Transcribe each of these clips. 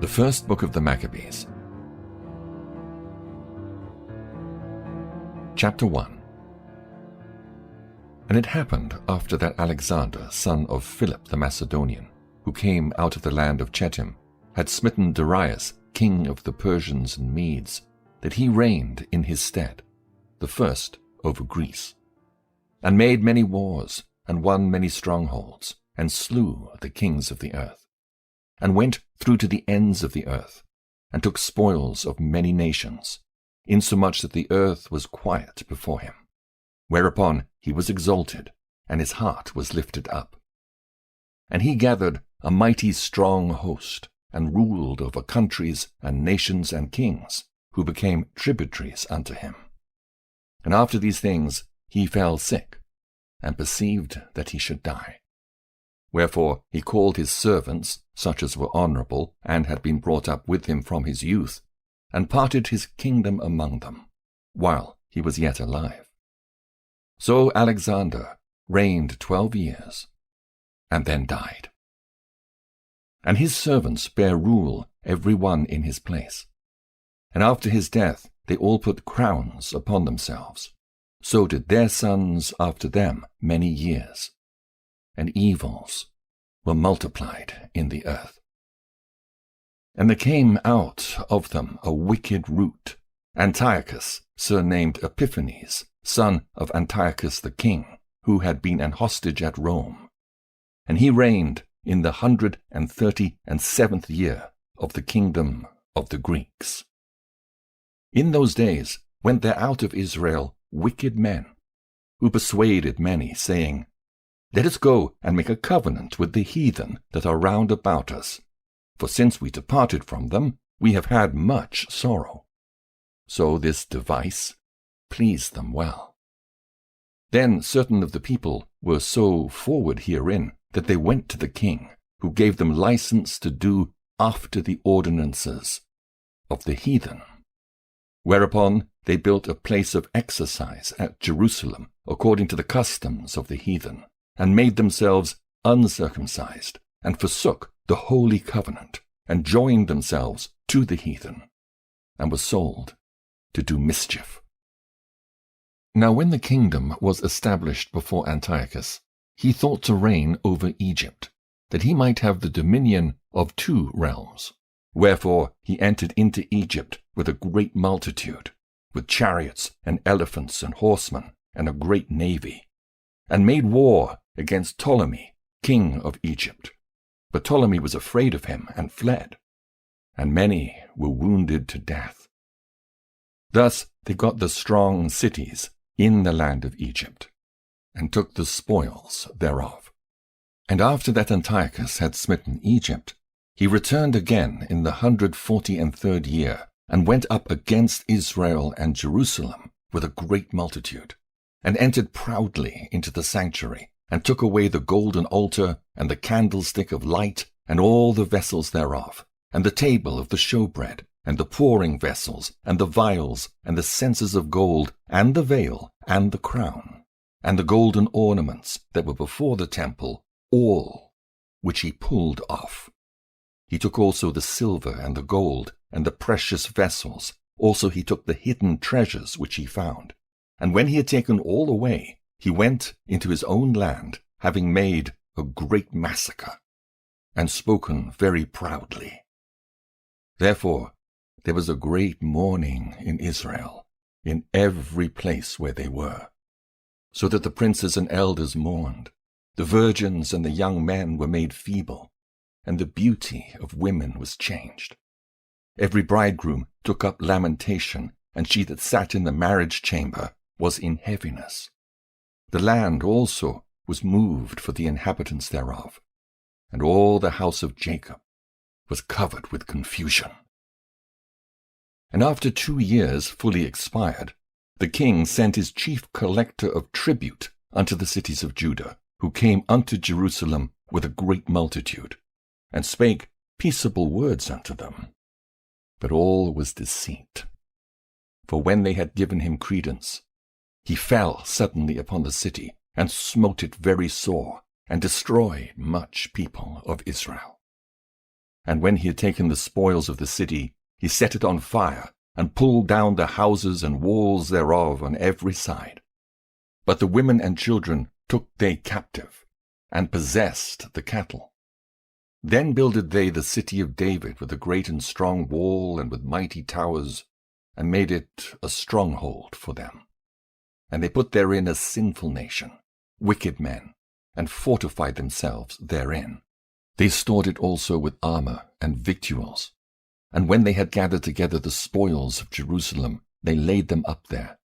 The first book of the Maccabees. Chapter 1. And it happened after that Alexander, son of Philip the Macedonian, who came out of the land of Chittim, had smitten Darius, king of the Persians and Medes, that he reigned in his stead, the first over Greece, and made many wars, and won many strongholds, and slew the kings of the earth, and went through to the ends of the earth, and took spoils of many nations, insomuch that the earth was quiet before him. Whereupon he was exalted, and his heart was lifted up. And he gathered a mighty strong host, and ruled over countries and nations and kings, who became tributaries unto him. And after these things he fell sick, and perceived that he should die. Wherefore he called his servants, such as were honourable, and had been brought up with him from his youth, and parted his kingdom among them, while he was yet alive. So Alexander reigned 12 years, and then died. And his servants bare rule every one in his place. And after his death they all put crowns upon themselves. So did their sons after them many years. And evils were multiplied in the earth. And there came out of them a wicked root, Antiochus, surnamed Epiphanes, son of Antiochus the king, who had been an hostage at Rome. And he reigned in the 137th year of the kingdom of the Greeks. In those days went there out of Israel wicked men, who persuaded many, saying, Let us go and make a covenant with the heathen that are round about us, for since we departed from them, we have had much sorrow. So this device pleased them well. Then certain of the people were so forward herein that they went to the king, who gave them license to do after the ordinances of the heathen. Whereupon they built a place of exercise at Jerusalem, according to the customs of the heathen, and made themselves uncircumcised, and forsook the holy covenant, and joined themselves to the heathen, and were sold to do mischief. Now when the kingdom was established before Antiochus, he thought to reign over Egypt, that he might have the dominion of 2 realms. Wherefore he entered into Egypt with a great multitude, with chariots and elephants and horsemen, and a great navy, and made war against Ptolemy, king of Egypt. But Ptolemy was afraid of him, and fled, and many were wounded to death. Thus they got the strong cities in the land of Egypt, and took the spoils thereof. And after that Antiochus had smitten Egypt, he returned again in the 143rd year, and went up against Israel and Jerusalem with a great multitude, and entered proudly into the sanctuary, and took away the golden altar, and the candlestick of light, and all the vessels thereof, and the table of the showbread, and the pouring vessels, and the vials, and the censers of gold, and the veil, and the crown, and the golden ornaments that were before the temple, all which he pulled off. He took also the silver and the gold, and the precious vessels. Also he took the hidden treasures which he found. And when he had taken all away, he went into his own land, having made a great massacre, and spoken very proudly. Therefore there was a great mourning in Israel, in every place where they were, so that the princes and elders mourned. The virgins and the young men were made feeble, and the beauty of women was changed. Every bridegroom took up lamentation, and she that sat in the marriage chamber was in heaviness. The land also was moved for the inhabitants thereof, and all the house of Jacob was covered with confusion. And after 2 years fully expired, the king sent his chief collector of tribute unto the cities of Judah, who came unto Jerusalem with a great multitude, and spake peaceable words unto them. But all was deceit. For when they had given him credence, he fell suddenly upon the city, and smote it very sore, and destroyed much people of Israel. And when he had taken the spoils of the city, he set it on fire, and pulled down the houses and walls thereof on every side. But the women and children took they captive, and possessed the cattle. Then builded they the city of David with a great and strong wall and with mighty towers, and made it a stronghold for them. And they put therein a sinful nation, wicked men, and fortified themselves therein. They stored it also with armor and victuals. And when they had gathered together the spoils of Jerusalem, they laid them up there.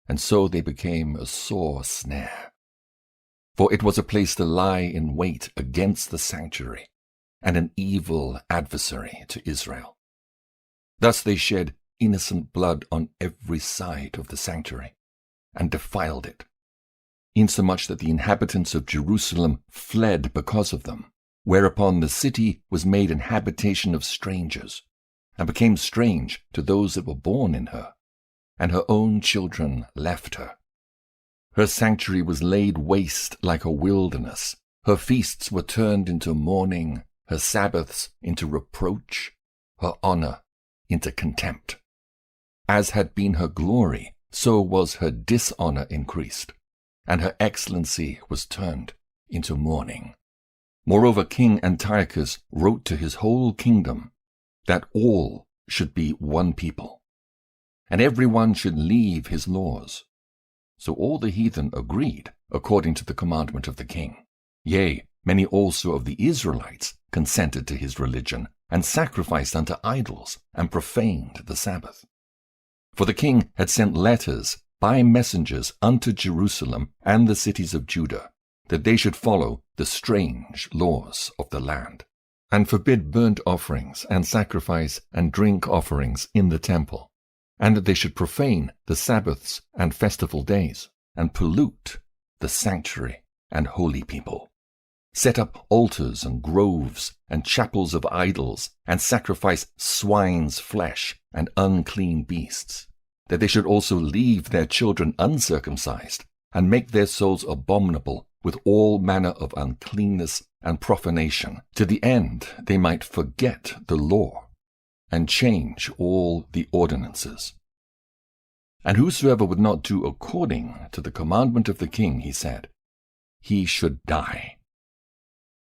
And so they became a sore snare. For it was a place to lie in wait against the sanctuary, and an evil adversary to Israel. Thus they shed innocent blood on every side of the sanctuary, and defiled it, insomuch that the inhabitants of Jerusalem fled because of them, whereupon the city was made an habitation of strangers, and became strange to those that were born in her, and her own children left her. Her sanctuary was laid waste like a wilderness, her feasts were turned into mourning, her Sabbaths into reproach, her honor into contempt. As had been her glory, so was her dishonor increased, and her excellency was turned into mourning. Moreover, King Antiochus wrote to his whole kingdom that all should be one people, and every one should leave his laws. So all the heathen agreed according to the commandment of the king. Yea, many also of the Israelites consented to his religion, and sacrificed unto idols, and profaned the Sabbath. For the king had sent letters by messengers unto Jerusalem and the cities of Judah, that they should follow the strange laws of the land, and forbid burnt offerings and sacrifice and drink offerings in the temple, and that they should profane the Sabbaths and festival days, and pollute the sanctuary and holy people, set up altars and groves and chapels of idols, and sacrifice swine's flesh and unclean beasts, that they should also leave their children uncircumcised, and make their souls abominable with all manner of uncleanness and profanation, to the end they might forget the law, and change all the ordinances. And whosoever would not do according to the commandment of the king, he said, he should die.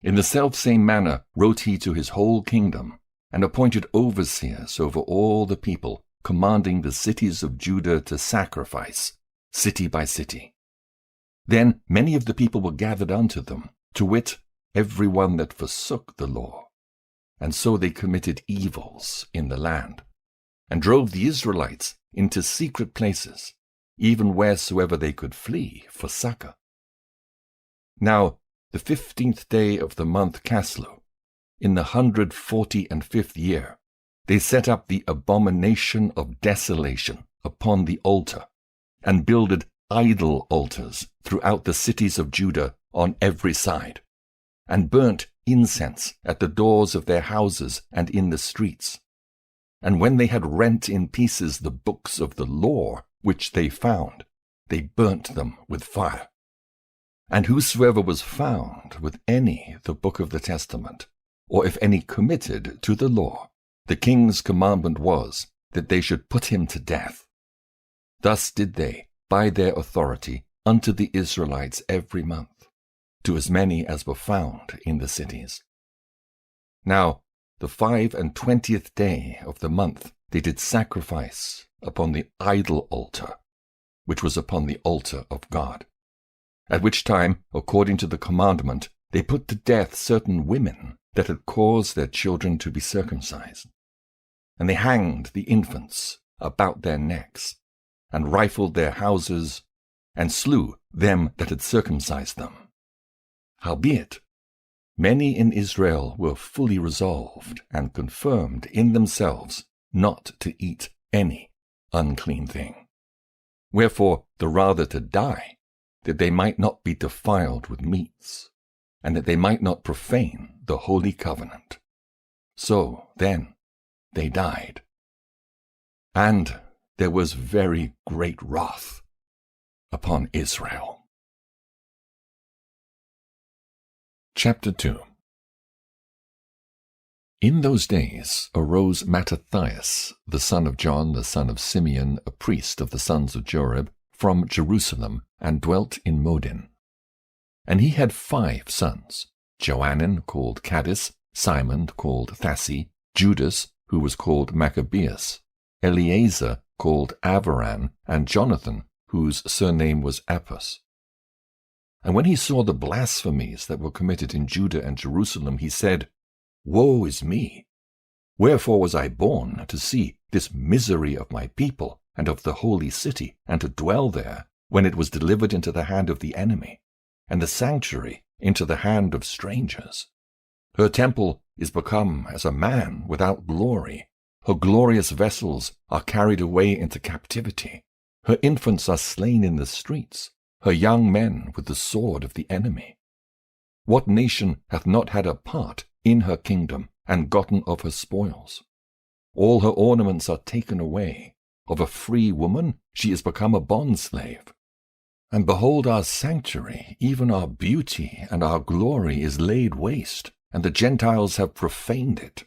In the selfsame manner wrote he to his whole kingdom, and appointed overseers over all the people, commanding the cities of Judah to sacrifice, city by city. Then many of the people were gathered unto them, to wit, every one that forsook the law. And so they committed evils in the land, and drove the Israelites into secret places, even wheresoever they could flee for succor. Now the 15th day of the month Caslu, in the 145th year, they set up the abomination of desolation upon the altar, and builded idol altars throughout the cities of Judah on every side, and burnt incense at the doors of their houses and in the streets. And when they had rent in pieces the books of the law which they found, they burnt them with fire. And whosoever was found with any the book of the testament, or if any committed to the law, the king's commandment was that they should put him to death. Thus did they, by their authority, unto the Israelites every month, to as many as were found in the cities. Now the 25th day of the month they did sacrifice upon the idol altar, which was upon the altar of God. At which time, according to the commandment, they put to death certain women that had caused their children to be circumcised. And they hanged the infants about their necks, and rifled their houses, and slew them that had circumcised them. Howbeit, many in Israel were fully resolved and confirmed in themselves not to eat any unclean thing. Wherefore the rather to die, that they might not be defiled with meats, and that they might not profane the holy covenant. So then they died. And there was very great wrath upon Israel. Chapter 2. In those days arose Mattathias, the son of John, the son of Simeon, a priest of the sons of Jorib, from Jerusalem, and dwelt in Modin. And he had 5 sons, Johanan called Caddis, Simon called Thassi, Judas, who was called Maccabees, Eleazar called Avaran, and Jonathan, whose surname was Appas. And when he saw the blasphemies that were committed in Judah and Jerusalem, he said, Woe is me! Wherefore was I born to see this misery of my people and of the holy city, and to dwell there, when it was delivered into the hand of the enemy, and the sanctuary into the hand of strangers? Her temple is become as a man without glory. Her glorious vessels are carried away into captivity. Her infants are slain in the streets, her young men with the sword of the enemy. What nation hath not had a part in her kingdom, and gotten of her spoils? All her ornaments are taken away. Of a free woman she is become a bondslave. And behold, our sanctuary, even our beauty and our glory, is laid waste, and the Gentiles have profaned it.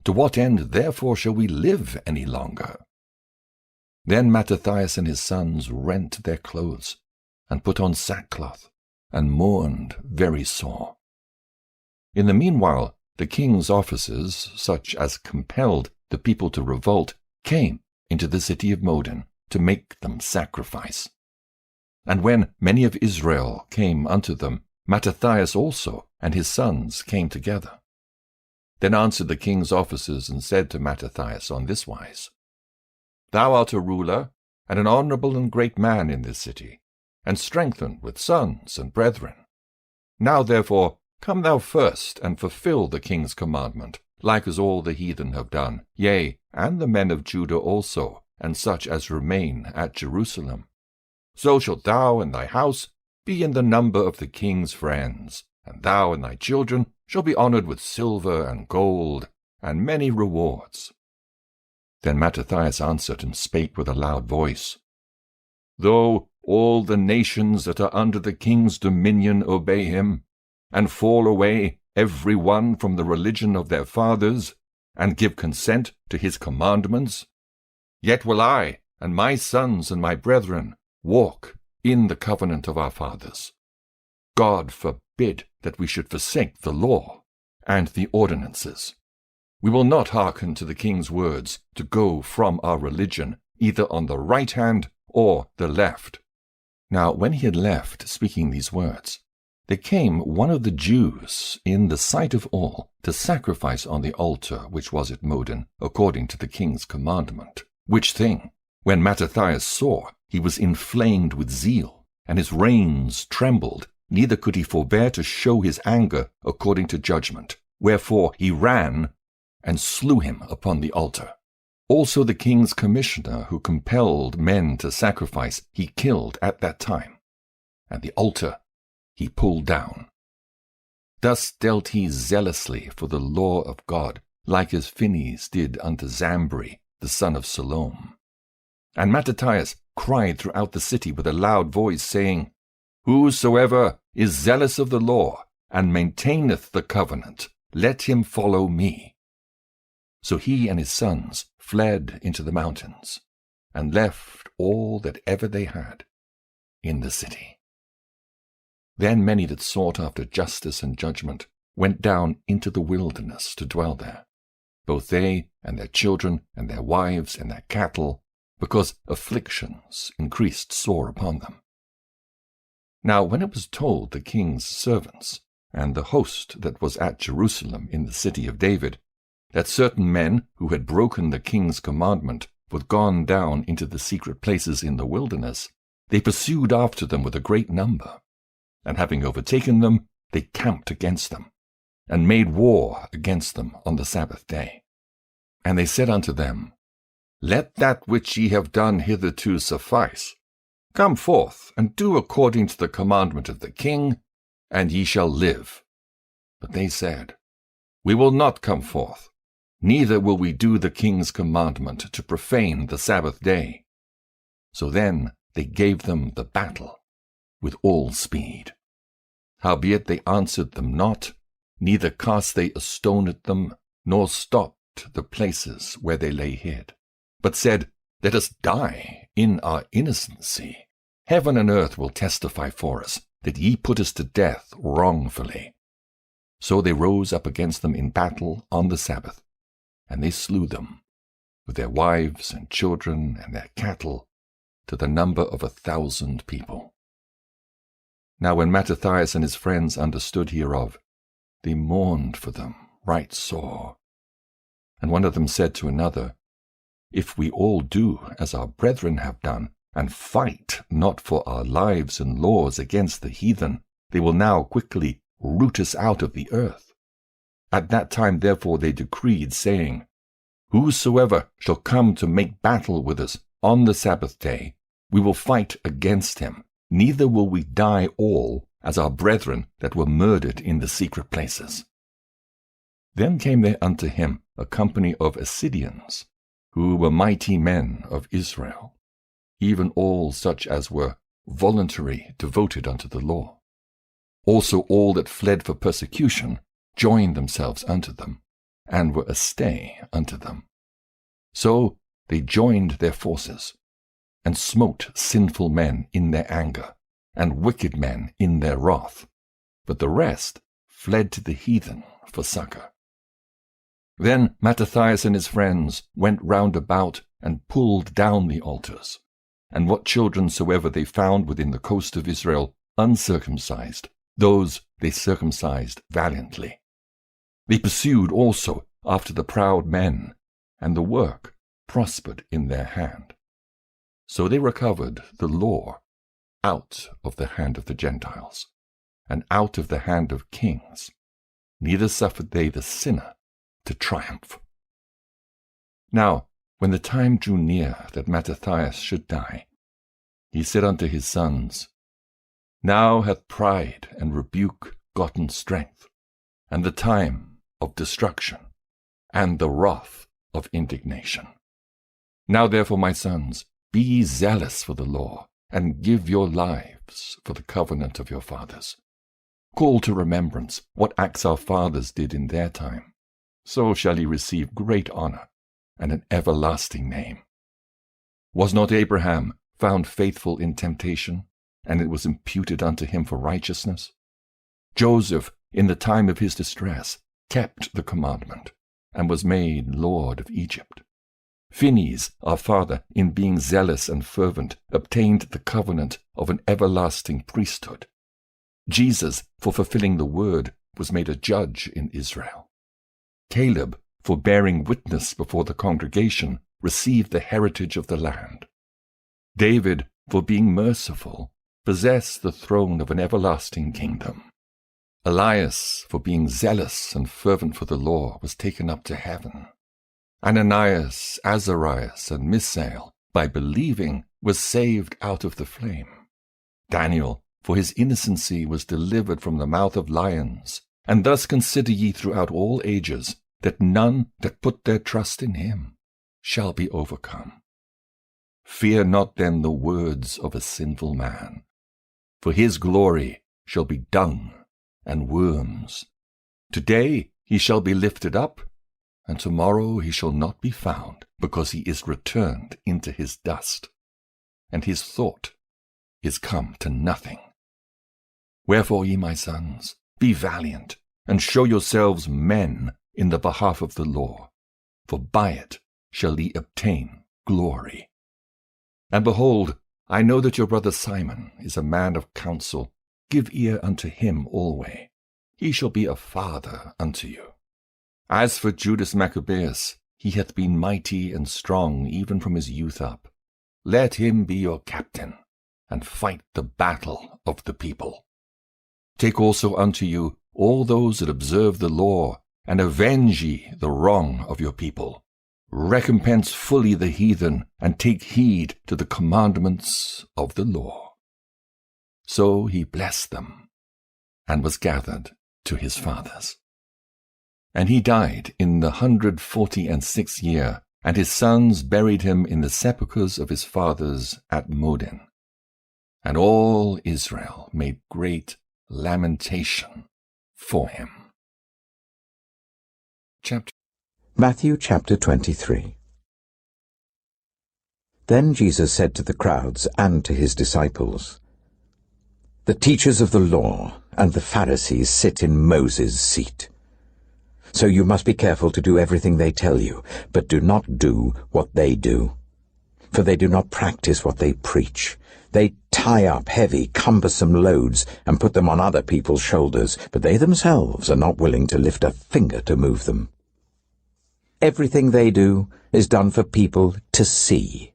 To what end therefore shall we live any longer? Then Mattathias and his sons rent their clothes, and put on sackcloth, and mourned very sore. In the meanwhile the king's officers, such as compelled the people to revolt, came into the city of Modin to make them sacrifice. And when many of Israel came unto them, Mattathias also and his sons came together. Then answered the king's officers and said to Mattathias on this wise, Thou art a ruler, and an honorable and great man in this city, and strengthened with sons and brethren. Now therefore come thou first, and fulfill the king's commandment, like as all the heathen have done, yea, and the men of Judah also, and such as remain at Jerusalem. So shalt thou and thy house be in the number of the king's friends, and thou and thy children shall be honored with silver and gold, and many rewards. Then Mattathias answered and spake with a loud voice, Though all the nations that are under the king's dominion obey him, and fall away every one from the religion of their fathers, and give consent to his commandments, yet will I and my sons and my brethren walk in the covenant of our fathers. God forbid that we should forsake the law and the ordinances. We will not hearken to the king's words to go from our religion, either on the right hand or the left. Now when he had left speaking these words, there came one of the Jews in the sight of all to sacrifice on the altar which was at Modin, according to the king's commandment. Which thing, when Mattathias saw, he was inflamed with zeal, and his reins trembled, neither could he forbear to show his anger according to judgment. Wherefore he ran and slew him upon the altar. Also the king's commissioner, who compelled men to sacrifice, he killed at that time, and the altar he pulled down. Thus dealt he zealously for the law of God, like as Phinehas did unto Zambri, the son of Salom. And Mattathias cried throughout the city with a loud voice, saying, Whosoever is zealous of the law, and maintaineth the covenant, let him follow me. So he and his sons fled into the mountains, and left all that ever they had in the city. Then many that sought after justice and judgment went down into the wilderness to dwell there, both they and their children and their wives and their cattle, because afflictions increased sore upon them. Now when it was told the king's servants and the host that was at Jerusalem in the city of David, that certain men who had broken the king's commandment were gone down into the secret places in the wilderness, they pursued after them with a great number. And having overtaken them, they camped against them, and made war against them on the Sabbath day. And they said unto them, Let that which ye have done hitherto suffice. Come forth, and do according to the commandment of the king, and ye shall live. But they said, We will not come forth, neither will we do the king's commandment to profane the Sabbath day. So then they gave them the battle with all speed. Howbeit they answered them not, neither cast they a stone at them, nor stopped the places where they lay hid, but said, Let us die in our innocency. Heaven and earth will testify for us, that ye put us to death wrongfully. So they rose up against them in battle on the Sabbath, and they slew them, with their wives and children and their cattle, to the number of 1,000 people. Now when Mattathias and his friends understood hereof, they mourned for them right sore. And one of them said to another, If we all do as our brethren have done, and fight not for our lives and laws against the heathen, they will now quickly root us out of the earth. At that time therefore they decreed, saying, Whosoever shall come to make battle with us on the Sabbath day, we will fight against him, neither will we die all as our brethren that were murdered in the secret places. Then came there unto him a company of Assyrians, who were mighty men of Israel, even all such as were voluntary devoted unto the law. Also all that fled for persecution joined themselves unto them, and were a stay unto them. So they joined their forces, and smote sinful men in their anger, and wicked men in their wrath, but the rest fled to the heathen for succor. Then Mattathias and his friends went round about, and pulled down the altars, and what children soever they found within the coast of Israel uncircumcised, those they circumcised valiantly. They pursued also after the proud men, and the work prospered in their hand. So they recovered the law out of the hand of the Gentiles, and out of the hand of kings, neither suffered they the sinner to triumph. Now, when the time drew near that Mattathias should die, he said unto his sons, Now hath pride and rebuke gotten strength, and the time of destruction, and the wrath of indignation. Now therefore, my sons, be ye zealous for the law, and give your lives for the covenant of your fathers. Call to remembrance what acts our fathers did in their time. So shall ye receive great honor and an everlasting name. Was not Abraham found faithful in temptation, and it was imputed unto him for righteousness? Joseph, in the time of his distress, kept the commandment, and was made Lord of Egypt. Phinehas, our father, in being zealous and fervent, obtained the covenant of an everlasting priesthood. Jesus, for fulfilling the word, was made a judge in Israel. Caleb, for bearing witness before the congregation, received the heritage of the land. David, for being merciful, possessed the throne of an everlasting kingdom. Elias, for being zealous and fervent for the law, was taken up to heaven. Ananias, Azarias, and Misael, by believing, was saved out of the flame. Daniel, for his innocency, was delivered from the mouth of lions. And thus consider ye throughout all ages, that none that put their trust in him shall be overcome. Fear not then the words of a sinful man, for his glory shall be dung and worms. Today he shall be lifted up, and tomorrow he shall not be found, because he is returned into his dust, and his thought is come to nothing. Wherefore, ye my sons, be valiant, and show yourselves men in the behalf of the law, for by it shall ye obtain glory. And behold, I know that your brother Simon is a man of counsel. Give ear unto him alway. He shall be a father unto you. As for Judas Maccabees, he hath been mighty and strong even from his youth up. Let him be your captain, and fight the battle of the people. Take also unto you all those that observe the law, and avenge ye the wrong of your people. Recompense fully the heathen, and take heed to the commandments of the law. So he blessed them, and was gathered to his fathers. And he died in the 146th year, and his sons buried him in the sepulchres of his fathers at Modin. And all Israel made great lamentation for him. Chapter Matthew chapter 23. Then Jesus said to the crowds and to his disciples, "The teachers of the law and the Pharisees sit in Moses' seat. So you must be careful to do everything they tell you, but do not do what they do. For they do not practice what they preach. They tie up heavy, cumbersome loads and put them on other people's shoulders, but they themselves are not willing to lift a finger to move them. Everything they do is done for people to see.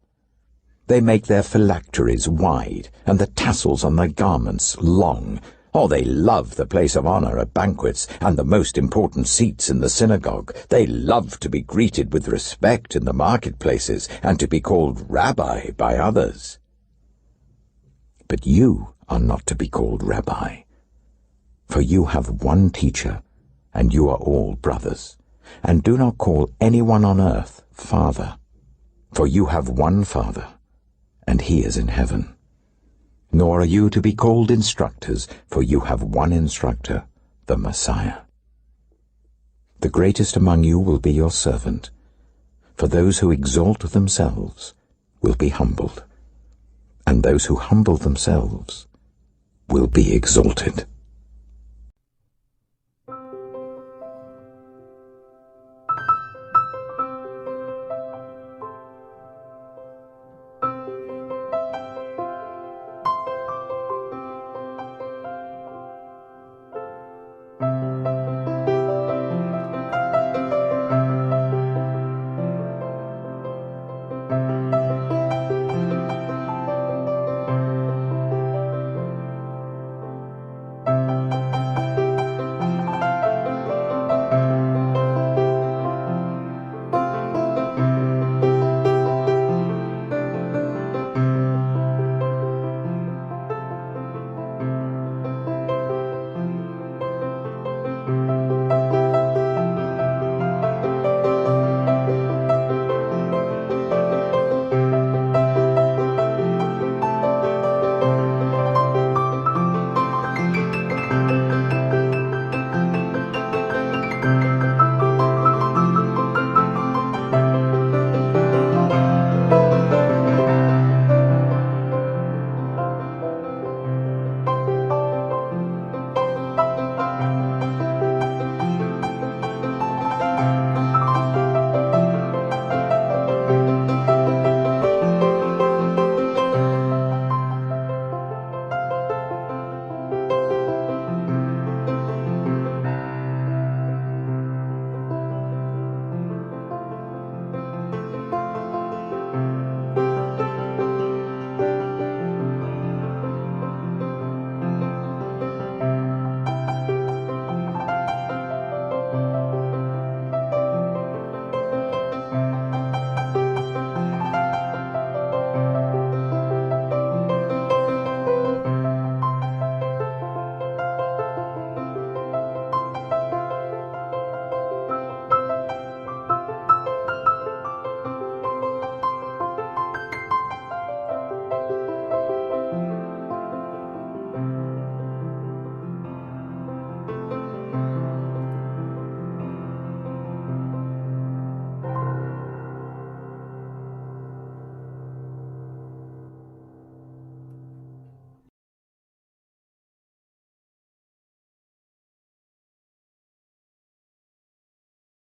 They make their phylacteries wide and the tassels on their garments long. Or they love the place of honor at banquets and the most important seats in the synagogue. They love to be greeted with respect in the marketplaces and to be called rabbi by others. But you are not to be called rabbi, for you have one teacher, and you are all brothers. And do not call anyone on earth Father, for you have one Father, and he is in heaven. Nor are you to be called instructors, for you have one instructor, the Messiah. The greatest among you will be your servant, for those who exalt themselves will be humbled, and those who humble themselves will be exalted."